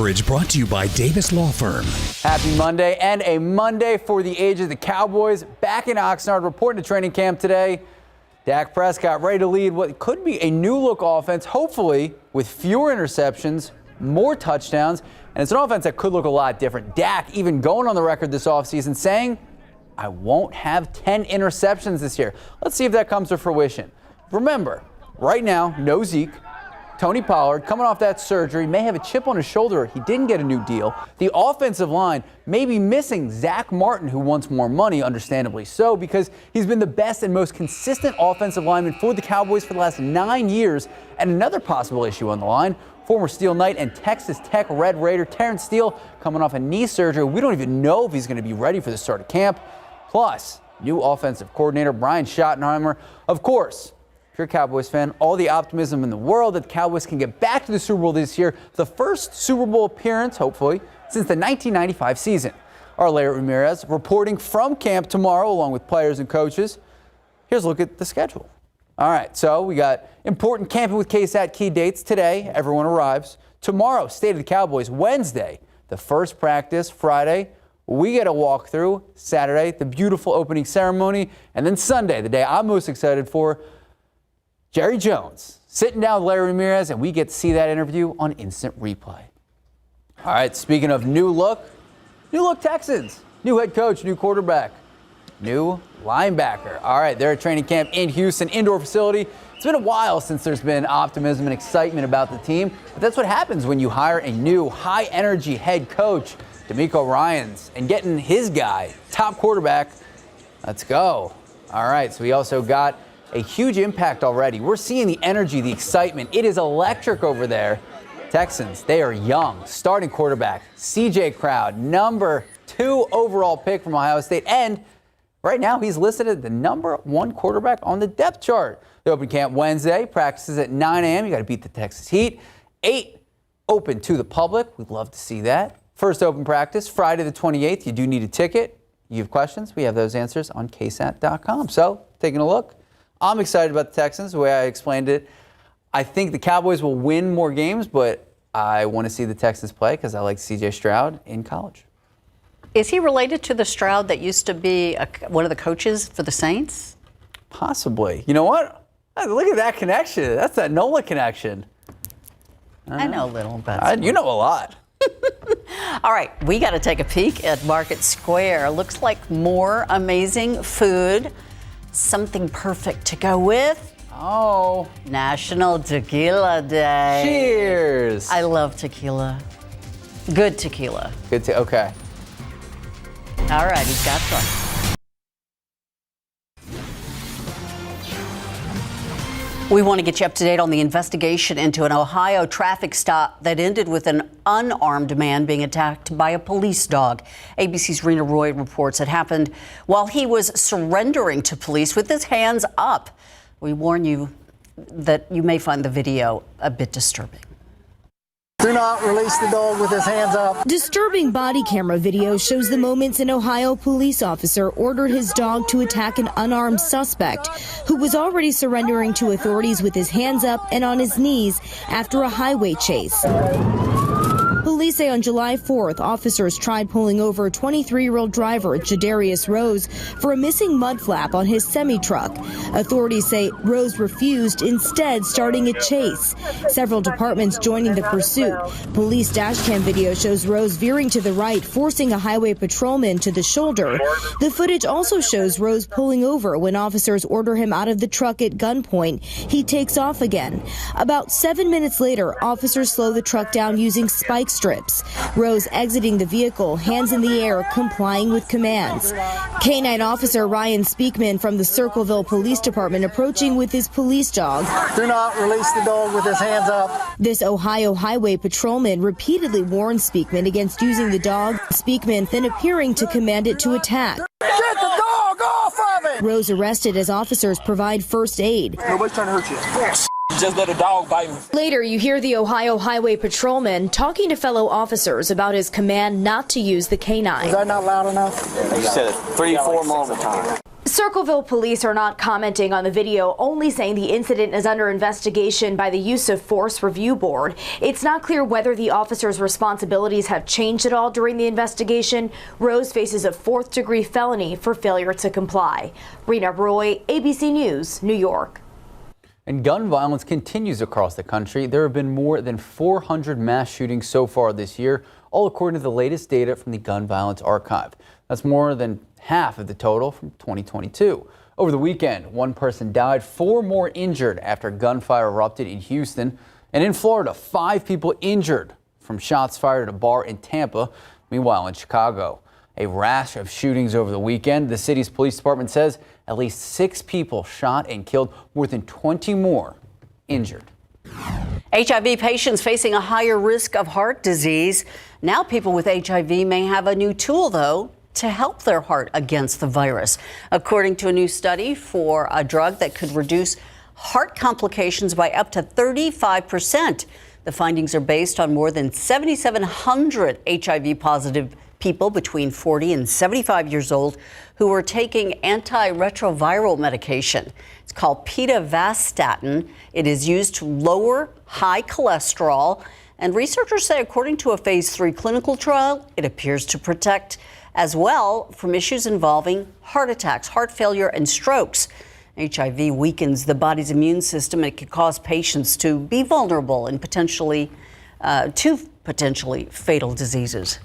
coverage brought to you by Davis Law Firm. Happy Monday, and a Monday for the ages. The Cowboys back in Oxnard, reporting to training camp today. Dak Prescott ready to lead what could be a new look offense, hopefully with fewer interceptions, more touchdowns, and it's an offense that could look a lot different. Dak even going on the record this offseason saying, I won't have 10 interceptions this year. Let's see if that comes to fruition. Remember, right now, no Zeke. Tony Pollard, coming off that surgery, may have a chip on his shoulder. He didn't get a new deal. The offensive line may be missing Zach Martin, who wants more money, understandably so, because he's been the best and most consistent offensive lineman for the Cowboys for the last 9 years. And another possible issue on the line, former Steel Knight and Texas Tech Red Raider Terrence Steele coming off a knee surgery. We don't even know if he's going to be ready for the start of camp. Plus, new offensive coordinator Brian Schottenheimer. Of course, if you're a Cowboys fan, all the optimism in the world that the Cowboys can get back to the Super Bowl this year, the first Super Bowl appearance, hopefully, since the 1995 season. Our Larry Ramirez reporting from camp tomorrow, along with players and coaches. Here's a look at the schedule. All right, so we got important camping with KSAT key dates today. Everyone arrives. Tomorrow, State of the Cowboys. Wednesday, the first practice. Friday, we get a walkthrough. Saturday, the beautiful opening ceremony. And then Sunday, the day I'm most excited for, Jerry Jones sitting down with Larry Ramirez, and we get to see that interview on instant replay. All right, speaking of new look Texans. New head coach, new quarterback, new linebacker. All right, they're at training camp in Houston, indoor facility. It's been a while since there's been optimism and excitement about the team, but that's what happens when you hire a new high-energy head coach, D'Amico Ryans, and getting his guy, top quarterback. Let's go. All right, so we also got a huge impact already. We're seeing the energy, the excitement. It is electric over there. Texans, they are young. Starting quarterback, C.J. Stroud, number 2 overall pick from Ohio State. And right now, he's listed as the number 1 quarterback on the depth chart. They open camp Wednesday, practices at 9 a.m. You got to beat the Texas Heat. 8 open to the public. We'd love to see that. First open practice, Friday the 28th. You do need a ticket. You have questions? We have those answers on KSAT12. So, taking a look. I'm excited about the Texans, the way I explained it. I think the Cowboys will win more games, but I want to see the Texans play because I like C.J. Stroud in college. Is he related to the Stroud that used to be one of the coaches for the Saints? Possibly. You know what? Look at that connection. That's that NOLA connection. I know a little bit. You know a lot. All right, we got to take a peek at Market Square. Looks like more amazing food. Something perfect to go with. Oh. National Tequila Day. Cheers. I love tequila. Good tequila. Okay. All right, he's got some. We want to get you up to date on the investigation into an Ohio traffic stop that ended with an unarmed man being attacked by a police dog. ABC's Rena Roy reports it happened while he was surrendering to police with his hands up. We warn you that you may find the video a bit disturbing. Do not release the dog with his hands up. Disturbing body camera video shows the moments an Ohio police officer ordered his dog to attack an unarmed suspect who was already surrendering to authorities with his hands up and on his knees after a highway chase. Police say on July 4th, officers tried pulling over a 23-year-old driver, Jadarius Rose, for a missing mud flap on his semi-truck. Authorities say Rose refused, instead starting a chase. Several departments joining the pursuit. Police dashcam video shows Rose veering to the right, forcing a highway patrolman to the shoulder. The footage also shows Rose pulling over when officers order him out of the truck at gunpoint. He takes off again. About 7 minutes later, officers slow the truck down using spike strips. Rose exiting the vehicle, hands in the air, complying with commands. K-9 officer Ryan Speakman from the Circleville Police Department approaching with his police dog. Do not release the dog with his hands up. This Ohio highway patrolman repeatedly warned Speakman against using the dog. Speakman then appearing to command it to attack. Get the dog off of it! Rose arrested as officers provide first aid. Nobody's trying to hurt you. Just let a dog bite me. Later, you hear the Ohio highway patrolman talking to fellow officers about his command not to use the canine. Is that not loud enough? You said it 3-4 more times. Circleville police are not commenting on the video, only saying the incident is under investigation by the Use of Force Review Board. It's not clear whether the officer's responsibilities have changed at all during the investigation. Rose faces a 4th-degree felony for failure to comply. Rena Roy, ABC News, New York. And gun violence continues across the country. There have been more than 400 mass shootings so far this year, all according to the latest data from the Gun Violence Archive. That's more than half of the total from 2022. Over the weekend, 1 person died, 4 more injured after gunfire erupted in Houston. And in Florida, 5 people injured from shots fired at a bar in Tampa. Meanwhile, in Chicago, a rash of shootings over the weekend. The city's police department says at least 6 people shot and killed, more than 20 more injured. HIV patients facing a higher risk of heart disease. Now people with HIV may have a new tool, though, to help their heart against the virus. According to a new study for a drug that could reduce heart complications by up to 35%. The findings are based on more than 7,700 HIV-positive people between 40 and 75 years old who were taking antiretroviral medication. It's called pitavastatin. It is used to lower high cholesterol. And researchers say, according to a phase 3 clinical trial, it appears to protect as well from issues involving heart attacks, heart failure, and strokes. HIV weakens the body's immune system, and it can cause patients to be vulnerable and potentially fatal diseases.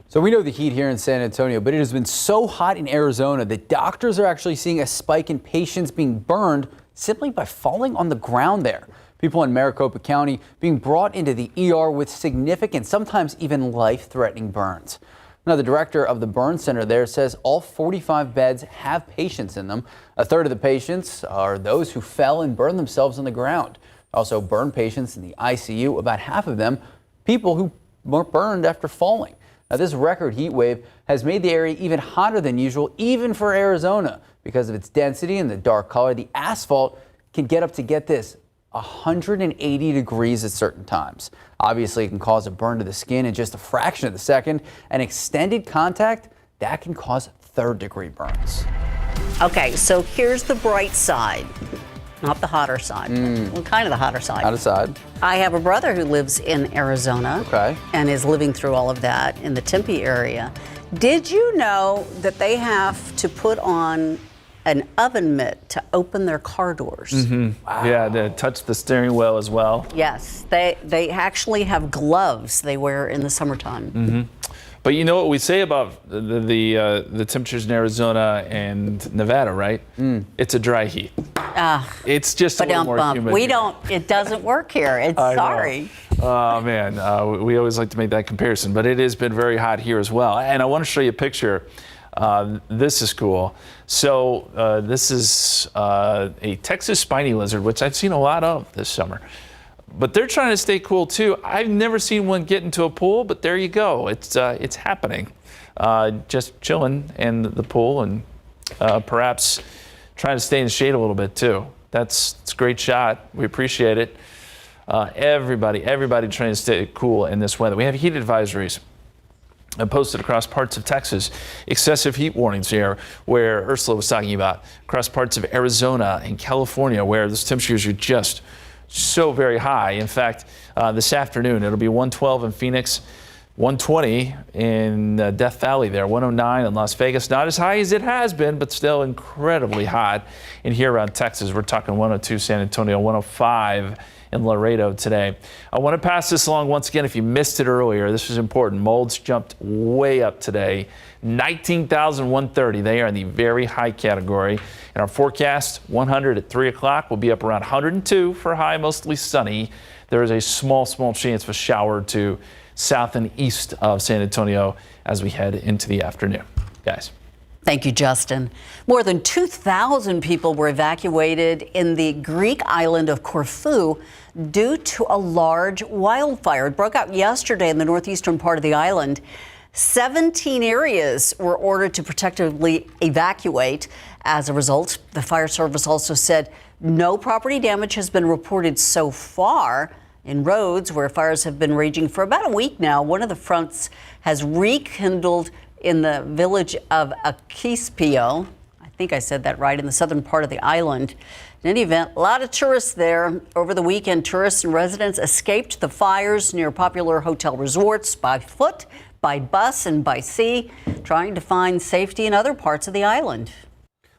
So we know the heat here in San Antonio, but it has been so hot in Arizona that doctors are actually seeing a spike in patients being burned simply by falling on the ground there. People in Maricopa County being brought into the ER with significant, sometimes even life-threatening burns. Now, the director of the burn center there says all 45 beds have patients in them. A third of the patients are those who fell and burned themselves on the ground. Also, burn patients in the ICU, about half of them, people who were burned after falling. Now, this record heat wave has made the area even hotter than usual, even for Arizona. Because of its density and the dark color, the asphalt can get up to, get this, 180 degrees at certain times. Obviously, it can cause a burn to the skin in just a fraction of a second. And extended contact, that can cause 3rd-degree burns. Okay, so here's the bright side, not the hotter side. Well, kind of the hotter side. Hotter side. I have a brother who lives in Arizona. Okay. And is living through all of that in the Tempe area. Did you know that they have to put on an oven mitt to open their car doors? Wow. Yeah, to touch the steering wheel as well. Yes, they actually have gloves they wear in the summertime. But you know what we say about the temperatures in Arizona and Nevada, right? It's a dry heat. It's just a little more humid. It doesn't work here. Sorry. Oh man, we always like to make that comparison, but it has been very hot here as well. And I want to show you a picture. This is cool. So this is a Texas spiny lizard, which I've seen a lot of this summer. But they're trying to stay cool too. I've never seen one get into a pool, but there you go. It's happening. Just chilling in the pool and perhaps trying to stay in the shade a little bit too. It's a great shot. We appreciate it. Everybody trying to stay cool in this weather. We have heat advisories posted across parts of Texas, excessive heat warnings here, where Ursula was talking about, across parts of Arizona and California, where those temperatures are just so very high. In fact, this afternoon, it'll be 112 in Phoenix, 120 in Death Valley there, 109 in Las Vegas. Not as high as it has been, but still incredibly hot. And here around Texas, we're talking 102 San Antonio, 105 in Laredo today. I want to pass this along once again. If you missed it earlier, this is important. Molds jumped way up today. 19,130. They are in the very high category. In our forecast, 100 at 3 o'clock. We'll be up around 102 for high, mostly sunny. There is a small chance of a shower to south and east of San Antonio as we head into the afternoon. Guys. Thank you, Justin. More than 2,000 people were evacuated in the Greek island of Corfu due to a large wildfire. It broke out yesterday in the northeastern part of the island. 17 areas were ordered to protectively evacuate. As a result, the fire service also said no property damage has been reported so far. In roads where fires have been raging for about a week now, one of the fronts has rekindled in the village of Akispio. I think I said that right, in the southern part of the island. In any event, a lot of tourists there. Over the weekend, tourists and residents escaped the fires near popular hotel resorts by foot, by bus, and by sea, trying to find safety in other parts of the island.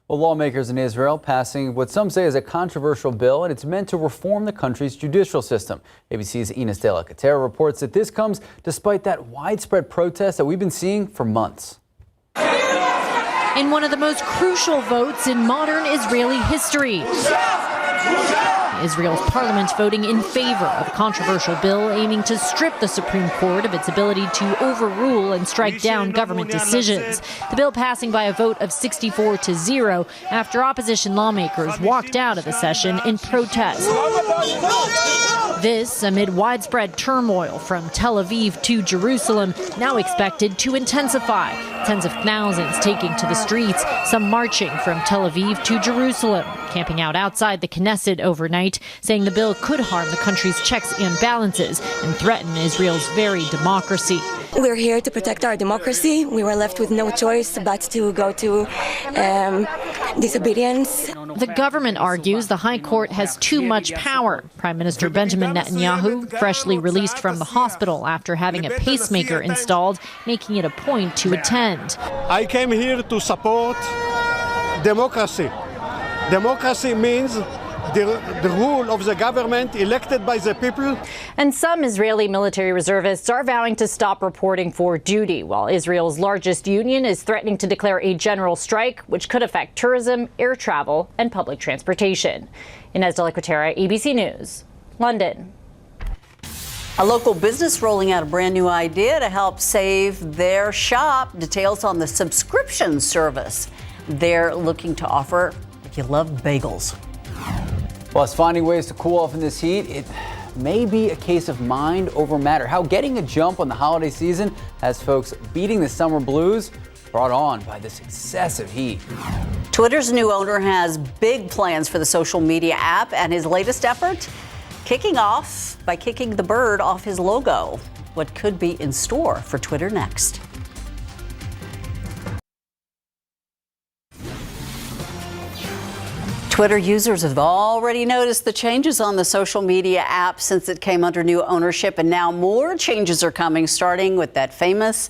Well, lawmakers in Israel passing what some say is a controversial bill, and it's meant to reform the country's judicial system. ABC's Ines De La Catera reports that this comes despite that widespread protest that we've been seeing for months. In one of the most crucial votes in modern Israeli history, Israel's parliament voting in favor of a controversial bill aiming to strip the Supreme Court of its ability to overrule and strike down government decisions. The bill passing by a vote of 64-0 after opposition lawmakers walked out of the session in protest. This amid widespread turmoil from Tel Aviv to Jerusalem, now expected to intensify. Tens of thousands taking to the streets, some marching from Tel Aviv to Jerusalem, camping out outside the Knesset overnight, saying the bill could harm the country's checks and balances and threaten Israel's very democracy. We're here to protect our democracy. We were left with no choice but to go to disobedience. The government argues the High Court has too much power. Prime Minister Benjamin Netanyahu, freshly released from the hospital after having a pacemaker installed, making it a point to attend. I came here to support democracy. Democracy means the rule of the government elected by the people. And some Israeli military reservists are vowing to stop reporting for duty, while Israel's largest union is threatening to declare a general strike, which could affect tourism, air travel, and public transportation. Ines De La Catera, ABC News, London. A local business rolling out a brand new idea to help save their shop. Details on the subscription service they're looking to offer if you love bagels. Plus, finding ways to cool off in this heat, it may be a case of mind over matter. How getting a jump on the holiday season has folks beating the summer blues, brought on by this excessive heat. Twitter's new owner has big plans for the social media app, and his latest effort kicking off by kicking the bird off his logo. What could be in store for Twitter next? Twitter users have already noticed the changes on the social media app since it came under new ownership, and now more changes are coming, starting with that famous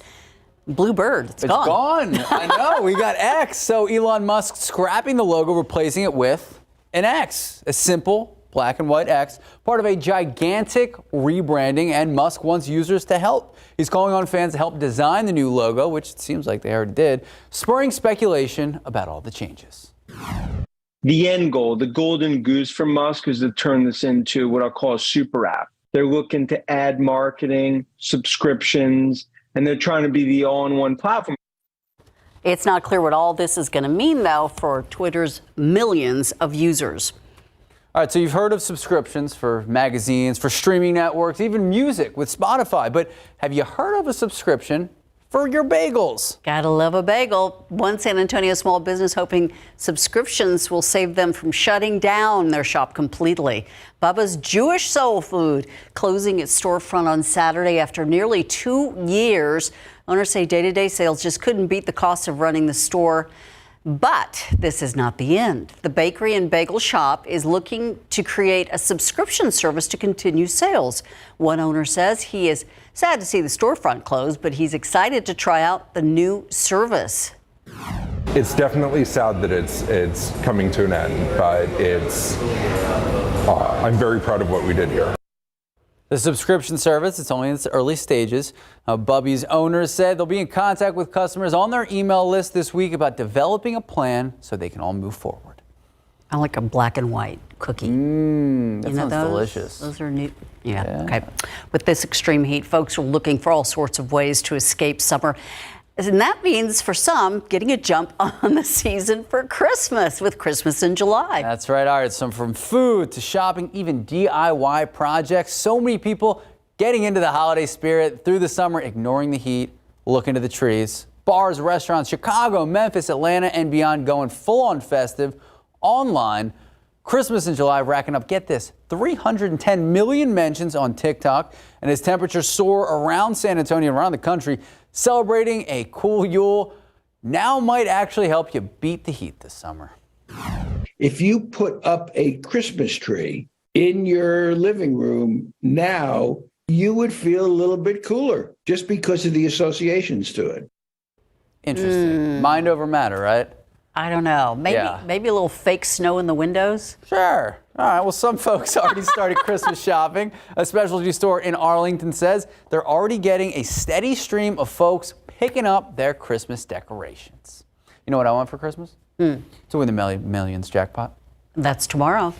blue bird. It's gone. I know. We got X. So Elon Musk scrapping the logo, replacing it with an X, a simple black and white X, part of a gigantic rebranding, and Musk wants users to help. He's calling on fans to help design the new logo, which it seems like they already did, spurring speculation about all the changes. The end goal, the golden goose for Musk, is to turn this into what I'll call a super app. They're looking to add marketing, subscriptions, and they're trying to be the all-in-one platform. It's not clear what all this is going to mean, though, for Twitter's millions of users. All right, so you've heard of subscriptions for magazines, for streaming networks, even music with Spotify. But have you heard of a subscription for your bagels? Gotta love a bagel. One San Antonio small business hoping subscriptions will save them from shutting down their shop completely. Bubba's Jewish Soul Food closing its storefront on Saturday after nearly 2 years. Owners say day-to-day sales just couldn't beat the cost of running the store. But this is not the end. The bakery and bagel shop is looking to create a subscription service to continue sales. One owner says he is sad to see the storefront close, but he's excited to try out the new service. It's definitely sad that it's coming to an end, but I'm very proud of what we did here. The subscription service, it's only in its early stages. Bubby's owners said they'll be in contact with customers on their email list this week about developing a plan so they can all move forward. I like a black and white cookie. That sounds delicious. Those are new. Yeah, okay. With this extreme heat, folks are looking for all sorts of ways to escape summer. And that means, for some, getting a jump on the season for Christmas with Christmas in July. That's right, all right. So from food to shopping, even DIY projects, so many people getting into the holiday spirit through the summer, ignoring the heat, looking to the trees. Bars, restaurants, Chicago, Memphis, Atlanta, and beyond going full-on festive online. Christmas in July racking up, get this, 310 million mentions on TikTok. And as temperatures soar around San Antonio and around the country, celebrating a cool Yule, now might actually help you beat the heat this summer. If you put up a Christmas tree in your living room now, you would feel a little bit cooler just because of the associations to it. Interesting. Mind over matter, right? I don't know. Maybe a little fake snow in the windows? Sure. All right. Well, some folks already started Christmas shopping. A specialty store in Arlington says they're already getting a steady stream of folks picking up their Christmas decorations. You know what I want for Christmas? To win the Millions jackpot. That's tomorrow.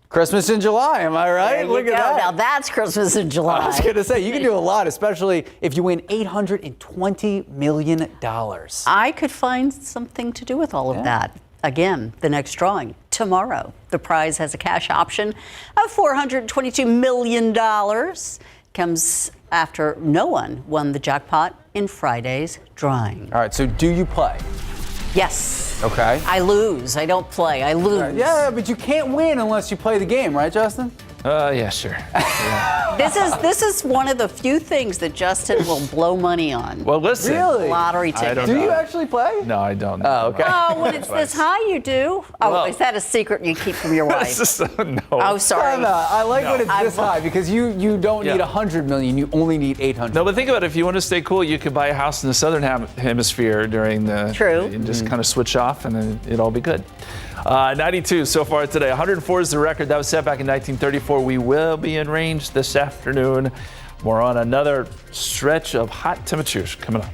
Christmas in July, am I right? Look at that. Now that's Christmas in July. I was going to say, you can do a lot, especially if you win $820 million. I could find something to do with all of that. Again, the next drawing tomorrow. The prize has a cash option of $422 million. Comes after no one won the jackpot in Friday's drawing. All right, so do you play? Yes. Okay. I lose. I don't play. I lose. Right. Yeah, but you can't win unless you play the game, right, Justin? Yeah, sure. Yeah. This is one of the few things that Justin will blow money on. Well, listen. Really? Lottery tickets. Do you actually play? No, I don't. Oh, okay. Oh, when it's this high, you do. Oh, Well, is that a secret you keep from your wife? No. Oh, sorry. No, I like when it's this high because you don't need 100 million. You only need 800. No, but think about it. If you want to stay cool, you could buy a house in the southern hemisphere during the. True. And just kind of switch off, and then it'll all be good. 92 so far today. 104 is the record that was set back in 1934. We will be in range this afternoon. More on another stretch of hot temperatures coming up.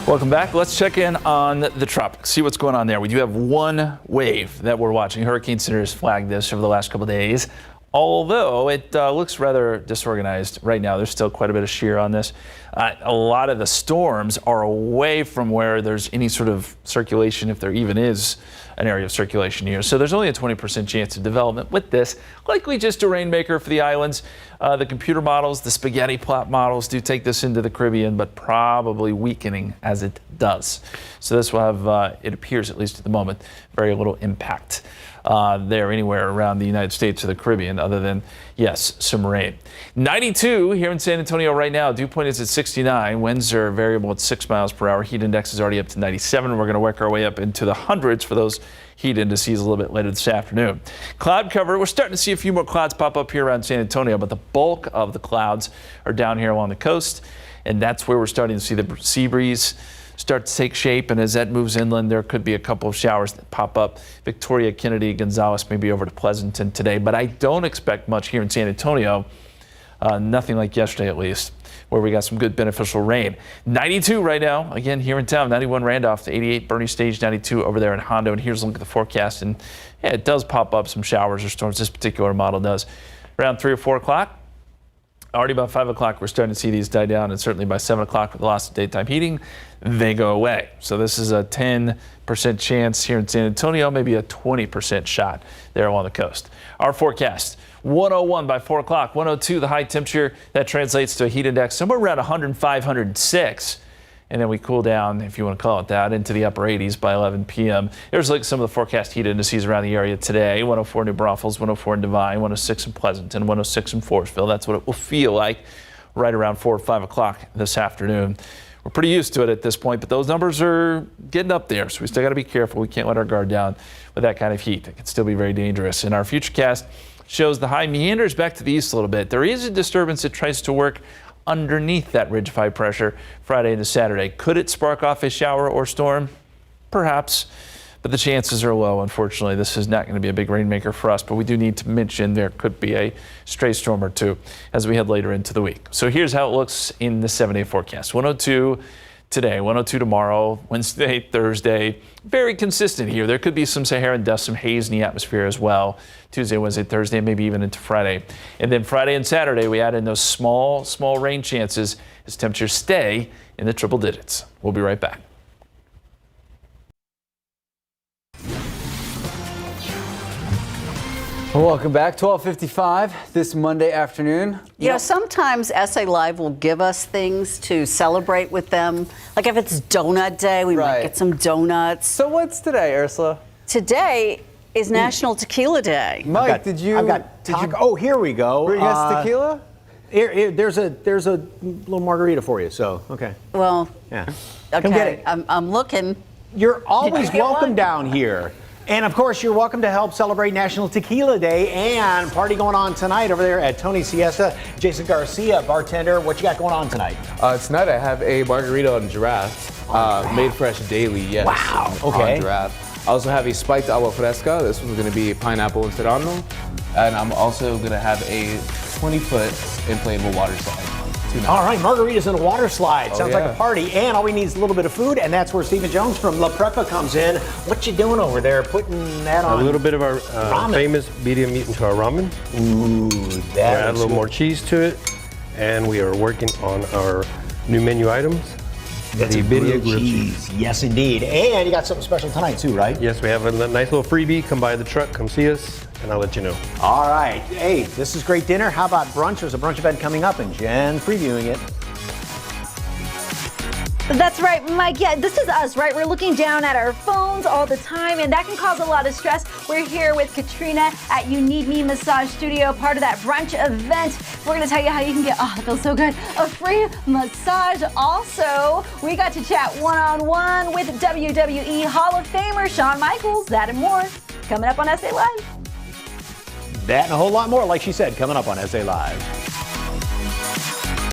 Welcome back. Let's check in on the tropics, see what's going on there. We do have one wave that we're watching. Hurricane Center has flagged this over the last couple of days. Although it looks rather disorganized right now. There's still quite a bit of shear on this. A lot of the storms are away from where there's any sort of circulation, if there even is an area of circulation here. So there's only a 20% chance of development with this. Likely just a rainmaker for the islands. The computer models, the spaghetti plot models do take this into the Caribbean, but probably weakening as it does. So this will have, it appears at least at the moment, very little impact there anywhere around the United States or the Caribbean, other than, yes, some rain. 92 here in San Antonio right now. Dew point is at 69. Winds are variable at 6 miles per hour. Heat index is already up to 97. We're going to work our way up into the hundreds for those heat indices a little bit later this afternoon. Cloud cover. We're starting to see a few more clouds pop up here around San Antonio, but the bulk of the clouds are down here along the coast, and that's where we're starting to see the sea breeze start to take shape, and as that moves inland, there could be a couple of showers that pop up. Victoria, Kennedy, Gonzales, maybe over to Pleasanton today, but I don't expect much here in San Antonio. Nothing like yesterday, at least, where we got some good beneficial rain. 92 right now, again here in town. 91 Randolph, 88 Bernie Stage, 92 over there in Hondo. And here's a look at the forecast, and yeah, it does pop up some showers or storms. This particular model does. Around 3 or 4 o'clock. Already about 5 o'clock, we're starting to see these die down, and certainly by 7 o'clock with the loss of daytime heating, they go away. So this is a 10% chance here in San Antonio, maybe a 20% shot there along the coast. Our forecast, 101 by 4 o'clock, 102 the high temperature. That translates to a heat index somewhere around 105, 106. And then we cool down, if you want to call it that, into the upper 80s by 11 p.m. There's like some of the forecast heat indices around the area today. 104 in New Braunfels, 104 in Devine, 106 in Pleasanton, 106 in Forestville. That's what it will feel like right around 4 or 5 o'clock this afternoon. We're pretty used to it at this point, but those numbers are getting up there, so we still got to be careful. We can't let our guard down with that kind of heat. It can still be very dangerous. And our futurecast shows the high meanders back to the east a little bit. There is a disturbance that tries to work underneath that ridge of high pressure Friday into Saturday. Could it spark off a shower or storm? Perhaps, but the chances are low. Unfortunately, this is not going to be a big rainmaker for us, but we do need to mention there could be a stray storm or two as we head later into the week. So here's how it looks in the 7-day forecast. 102 today, 102 tomorrow, Wednesday, Thursday. Very consistent here. There could be some Saharan dust, some haze in the atmosphere as well. Tuesday, Wednesday, Thursday, maybe even into Friday. And then Friday and Saturday, we add in those small rain chances as temperatures stay in the triple digits. We'll be right back. Welcome back. 12:55 this Monday afternoon. You know, sometimes SA Live will give us things to celebrate with them. Like if it's donut day, we might get some donuts. So what's today, Ursula? Today is National Tequila Day. Mike, did you? I've got taco. Oh, here we go. Bring us tequila? Here, there's a little margarita for you. So, okay. Well, yeah. Okay. Come get it. I'm looking. You're always Did you get welcome one? down here. And of course, you're welcome to help celebrate National Tequila Day and party going on tonight over there at Tony's Siesta. Jason Garcia, bartender, what you got going on tonight? Tonight I have a margarita on Giraffe, made fresh daily, yes. Wow, okay. On Giraffe. I also have a spiked agua fresca. This one's gonna be pineapple and serrano. And I'm also gonna have a 20-foot inflatable water slide. All right, margaritas and a water slide. Sounds like yeah. a party. And all we need is a little bit of food, and that's where Stephen Jones from La Prepa comes in. What you doing over there? Putting that on? A little bit of our famous birria meat into our ramen. Ooh, that add a little more cheese to it, and we are working on our new menu items. That's the a birria grilled cheese. Yes, indeed. And you got something special tonight too, right? Yes, we have a nice little freebie. Come by the truck, come see us, and I'll let you know. All right. Hey, this is great dinner. How about brunch? There's a brunch event coming up, and Jen's previewing it. That's right, Mike. Yeah, this is us, right? We're looking down at our phones all the time, and that can cause a lot of stress. We're here with Katrina at You Need Me Massage Studio, part of that brunch event. We're going to tell you how you can get, oh, it feels so good, a free massage. Also, we got to chat one-on-one with WWE Hall of Famer Shawn Michaels. That and more coming up on SA Live. That and a whole lot more, like she said, coming up on SA Live.